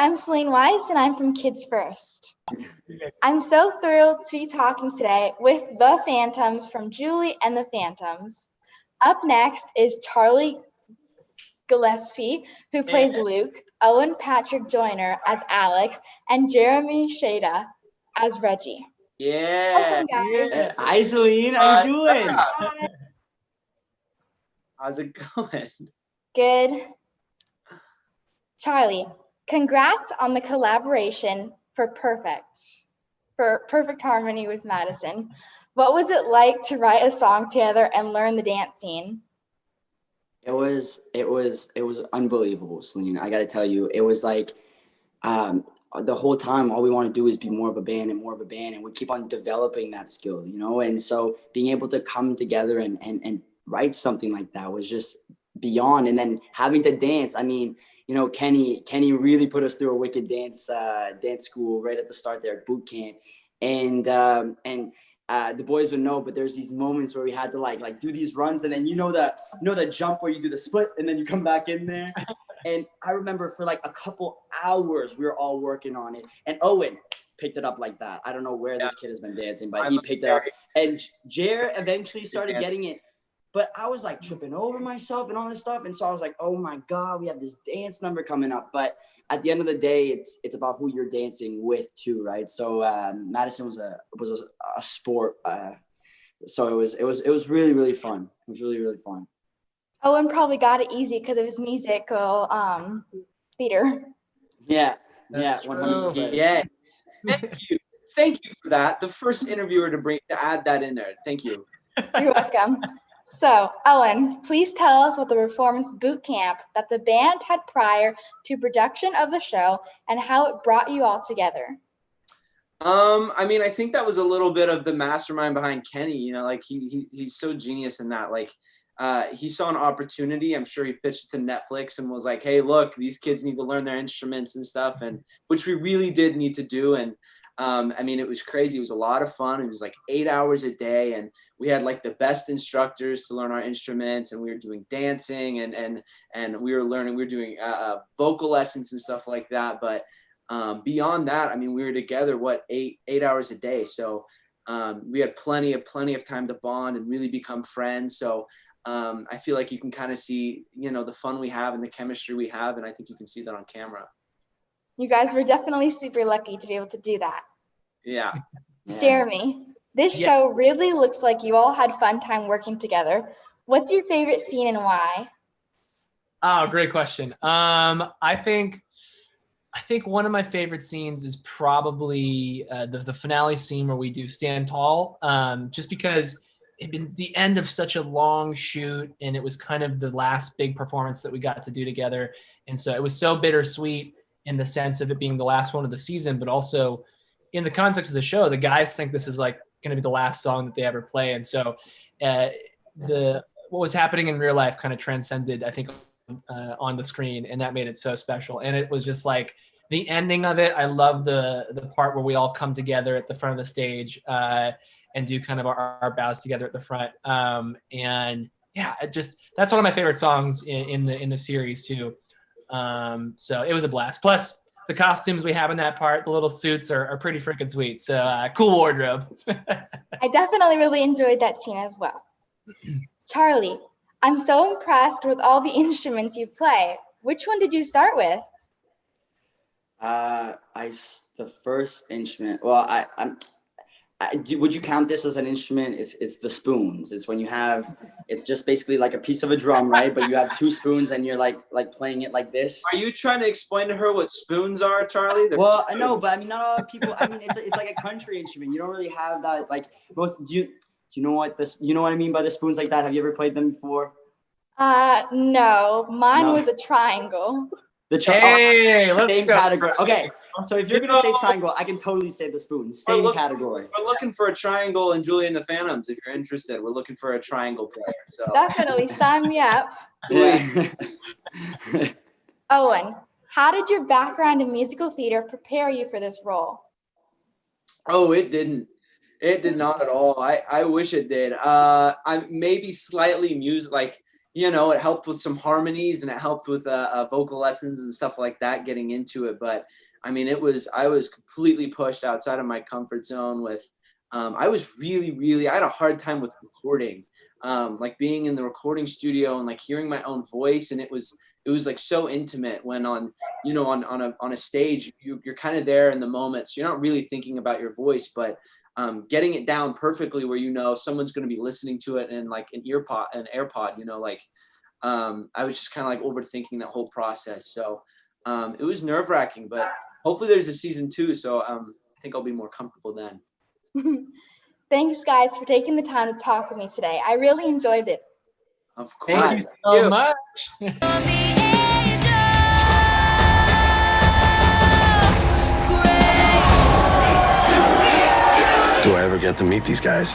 I'm Selene Weiss, and I'm from Kids First. I'm so thrilled to be talking today with the Phantoms from Julie and the Phantoms. Up next is Charlie Gillespie, who plays Luke, Owen Patrick Joyner as Alex, and Jeremy Shada as Reggie. Yeah. Welcome, guys. Hi, Selene. How you doing? Hi. How's it going? Good. Charlie, congrats on the collaboration for Perfect Harmony with Madison. What was it like to write a song together and learn the dance scene? It was unbelievable, Selene. I got to tell you, it was like the whole time, all we want to do is be more of a band and more of a band, and we keep on developing that skill, you know. And so being able to come together and write something like that was just beyond. And then having to dance, I mean, you know, Kenny really put us through a wicked dance school right at the start there at boot camp, and the boys would know, but there's these moments where we had to like do these runs, and then you know that jump where you do the split and then you come back in there. And I remember for like a couple hours we were all working on it, and Owen picked it up like that. I don't know where this kid has been dancing, but he picked it up, and Jer eventually started getting it. But I was like tripping over myself and all this stuff. And so I was like, oh my God, we have this dance number coming up. But at the end of the day, it's about who you're dancing with too, right? So Madison was a sport. So it was really, really fun. It was really, really fun. Owen probably got it easy because of his musical theater. Yeah. That's 100%. Yeah. Thank you for that. The first interviewer to add that in there. Thank you. You're welcome. So, Owen, please tell us what the performance boot camp that the band had prior to production of the show and how it brought you all together. I mean, I think that was a little bit of the mastermind behind Kenny. You know, like he's so genius in that. Like, he saw an opportunity. I'm sure he pitched it to Netflix and was like, "Hey, look, these kids need to learn their instruments and stuff," and which we really did need to do. And I mean, it was crazy. It was a lot of fun. It was like 8 hours a day, and we had like the best instructors to learn our instruments, and we were doing dancing and we were doing vocal lessons and stuff like that. But beyond that, I mean, we were together, eight hours a day. So we had plenty of time to bond and really become friends. So I feel like you can kind of see, you know, the fun we have and the chemistry we have. And I think you can see that on camera. You guys were definitely super lucky to be able to do that. Yeah. Jeremy, this show really looks like you all had fun time working together. What's your favorite scene and why? Oh, great question. I think one of my favorite scenes is probably the finale scene where we do Stand Tall, just because it'd been the end of such a long shoot, and it was kind of the last big performance that we got to do together. And so it was so bittersweet in the sense of it being the last one of the season, but also in the context of the show, the guys think this is like going to be the last song that they ever play. And so what was happening in real life kind of transcended, I think, on the screen, and that made it so special. And it was just like the ending of it. I love the part where we all come together at the front of the stage and do kind of our bows together at the front. And yeah, that's one of my favorite songs in the series too. So it was a blast. Plus the costumes we have in that part, the little suits are pretty freaking sweet. So cool wardrobe. I definitely really enjoyed that scene as well. Charlie, I'm so impressed with all the instruments you play. Which one did you start with? The first instrument. Well, would you count this as an instrument? It's the spoons. It's when you have, it's just basically like a piece of a drum, right? But you have two spoons and you're like playing it like this. Are you trying to explain to her what spoons are, Charlie? Well, I know, but I mean, not a lot of people. I mean, it's like a country instrument. You don't really have that. Like most. Do you know what this? You know what I mean by the spoons like that? Have you ever played them before? No. Mine was a triangle. Same category. Okay, so if you're gonna say triangle, I can totally say the spoons. Same category. We're looking for a triangle in Julie and the Phantoms. If you're interested, we're looking for a triangle player. So definitely sign me up. Yeah. Owen, how did your background in musical theater prepare you for this role? Oh, it didn't. It did not at all. I wish it did. I maybe slightly like you know, it helped with some harmonies and it helped with vocal lessons and stuff like that, getting into it. But I mean, I was completely pushed outside of my comfort zone with, I had a hard time with recording, like being in the recording studio and like hearing my own voice. And it was like so intimate when on a stage, you're kind of there in the moment. So you're not really thinking about your voice, but getting it down perfectly where, you know, someone's going to be listening to it in like an AirPod, you know, like I was just kind of like overthinking that whole process. So it was nerve wracking, but hopefully there's a season 2. So I think I'll be more comfortable then. Thanks, guys, for taking the time to talk with me today. I really enjoyed it. Of course. Thank you so much. Do I ever get to meet these guys?